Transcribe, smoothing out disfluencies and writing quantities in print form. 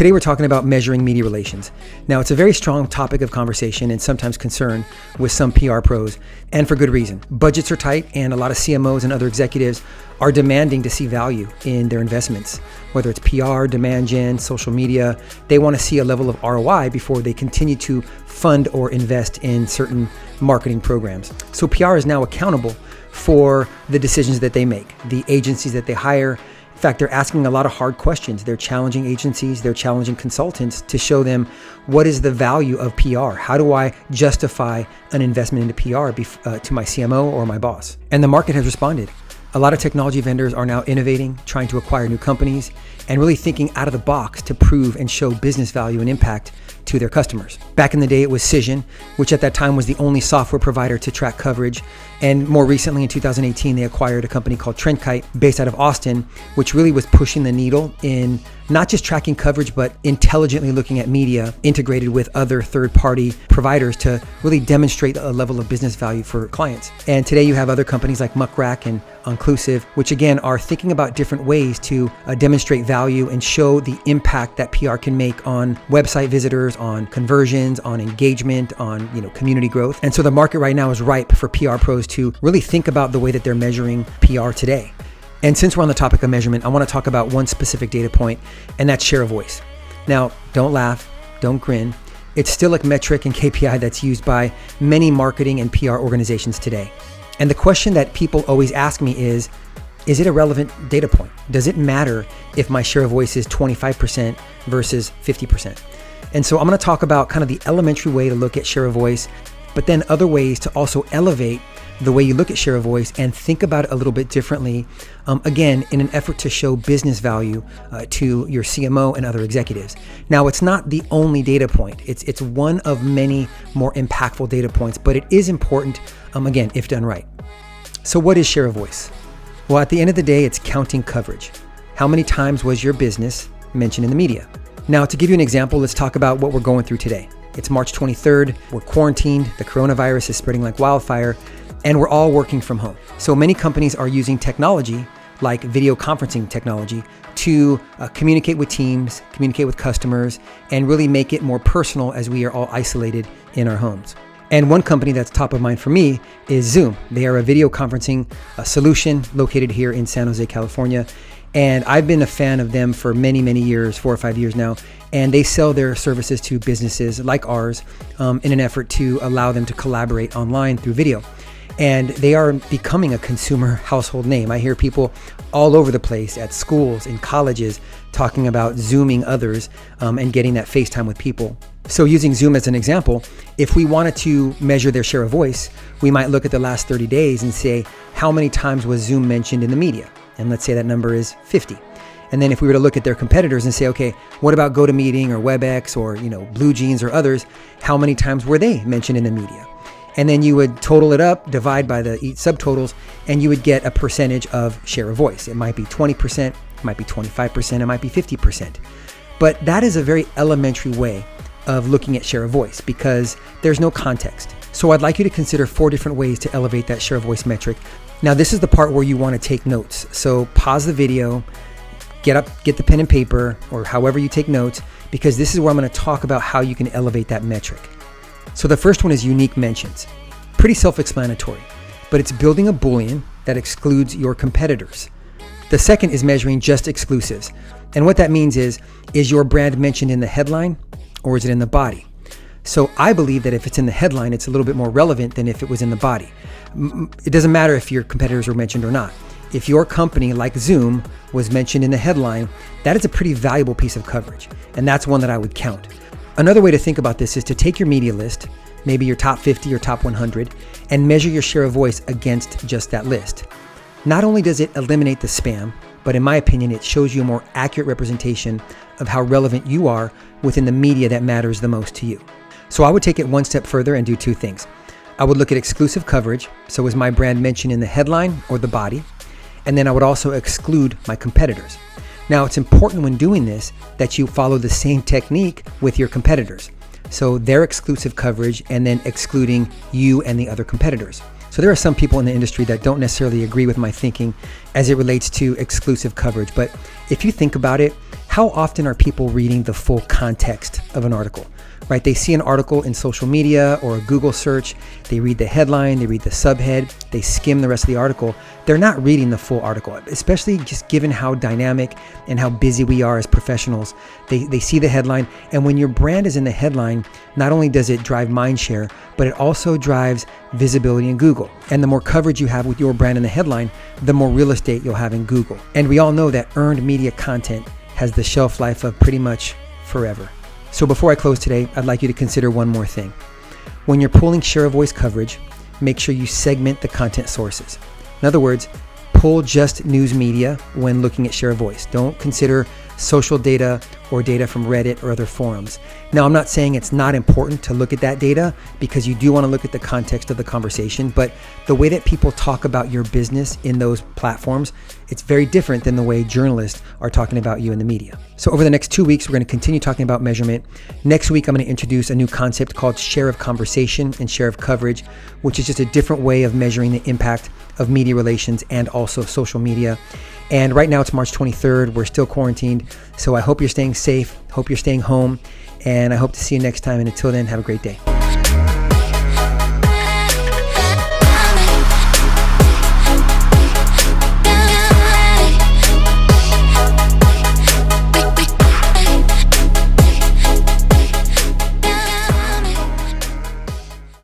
Today we're talking about measuring media relations. Now, it's a very strong topic of conversation and sometimes concern with some PR pros, and for good reason. Budgets are tight, and a lot of CMOs and other executives are demanding to see value in their investments. Whether it's PR, demand gen, social media, they want to see a level of ROI before they continue to fund or invest in certain marketing programs. So PR is now accountable for the decisions that they make, the agencies that they hire. In fact, they're asking a lot of hard questions. They're challenging agencies, they're challenging consultants to show them what is the value of PR? How do I justify an investment into PR to my CMO or my boss? And the market has responded. A lot of technology vendors are now innovating, trying to acquire new companies, and really thinking out of the box to prove and show business value and impact to their customers. Back in the day, it was Cision, which at that time was the only software provider to track coverage. And more recently, in 2018, they acquired a company called Trendkite based out of Austin, which really was pushing the needle in not just tracking coverage, but intelligently looking at media integrated with other third-party providers to really demonstrate a level of business value for clients. And today you have other companies like Muckrack and Inclusive, which again are thinking about different ways to demonstrate value and show the impact that PR can make on website visitors, on conversions, on engagement, on community growth. And so the market right now is ripe for PR pros to really think about the way that they're measuring PR today. And since we're on the topic of measurement, I want to talk about one specific data point, and that's share of voice. Now, don't laugh, don't grin. It's still a metric and KPI that's used by many marketing and PR organizations today. And the question that people always ask me is it a relevant data point? Does it matter if my share of voice is 25% versus 50%? And so I'm going to talk about kind of the elementary way to look at share of voice, but then other ways to also elevate the way you look at share of voice and think about it a little bit differently, again, in an effort to show business value to your CMO and other executives. Now, it's not the only data point. It's one of many more impactful data points, but it is important, again, if done right. So what is share of voice? Well, at the end of the day, it's counting coverage. How many times was your business mentioned in the media? Now, to give you an example, let's talk about what we're going through today. It's March 23rd, we're quarantined, the coronavirus is spreading like wildfire, and we're all working from home. So many companies are using technology like video conferencing technology to communicate with teams, communicate with customers, and really make it more personal as we are all isolated in our homes. And one company that's top of mind for me is Zoom. They are a video conferencing solution located here in San Jose, California. And I've been a fan of them for many, many years, 4 or 5 years now. And they sell their services to businesses like ours in an effort to allow them to collaborate online through video. And they are becoming a consumer household name. I hear people all over the place at schools, in colleges, talking about Zooming others and getting that FaceTime with people. So using Zoom as an example, if we wanted to measure their share of voice, we might look at the last 30 days and say, how many times was Zoom mentioned in the media? And let's say that number is 50. And then if we were to look at their competitors and say, okay, what about GoToMeeting or WebEx or Blue Jeans or others? How many times were they mentioned in the media? And then you would total it up, divide by the subtotals, and you would get a percentage of share of voice. It might be 20%, it might be 25%, it might be 50%. But that is a very elementary way of looking at share of voice because there's no context. So I'd like you to consider 4 different ways to elevate that share of voice metric. Now, this is the part where you want to take notes. So pause the video, get up, get the pen and paper, or however you take notes, because this is where I'm going to talk about how you can elevate that metric. So the first one is unique mentions. Pretty self-explanatory, but it's building a Boolean that excludes your competitors. The second is measuring just exclusives. And what that means is your brand mentioned in the headline or is it in the body? So I believe that if it's in the headline, it's a little bit more relevant than if it was in the body. It doesn't matter if your competitors were mentioned or not. If your company, like Zoom, was mentioned in the headline, that is a pretty valuable piece of coverage. And that's one that I would count. Another way to think about this is to take your media list, maybe your top 50 or top 100, and measure your share of voice against just that list. Not only does it eliminate the spam, but in my opinion, it shows you a more accurate representation of how relevant you are within the media that matters the most to you. So I would take it one step further and do 2 things. I would look at exclusive coverage. So is my brand mentioned in the headline or the body? And then I would also exclude my competitors. Now, it's important when doing this that you follow the same technique with your competitors. So their exclusive coverage and then excluding you and the other competitors. So there are some people in the industry that don't necessarily agree with my thinking as it relates to exclusive coverage. But if you think about it, how often are people reading the full context of an article, right? They see an article in social media or a Google search, they read the headline, they read the subhead, they skim the rest of the article. They're not reading the full article, especially just given how dynamic and how busy we are as professionals. They see the headline, and when your brand is in the headline, not only does it drive mind share, but it also drives visibility in Google. And the more coverage you have with your brand in the headline, the more real estate you'll have in Google. And we all know that earned media content has the shelf life of pretty much forever. So before I close today, I'd like you to consider one more thing. When you're pulling share of voice coverage, make sure you segment the content sources. In other words, pull just news media when looking at share of voice. Don't consider social data or data from Reddit or other forums. Now, I'm not saying it's not important to look at that data, because you do want to look at the context of the conversation, but the way that people talk about your business in those platforms, it's very different than the way journalists are talking about you in the media. So over the next 2 weeks, we're going to continue talking about measurement. Next week, I'm going to introduce a new concept called share of conversation and share of coverage, which is just a different way of measuring the impact of media relations and also social media. And right now it's March 23rd. We're still quarantined. So I hope you're staying safe. Hope you're staying home. And I hope to see you next time. And until then, have a great day.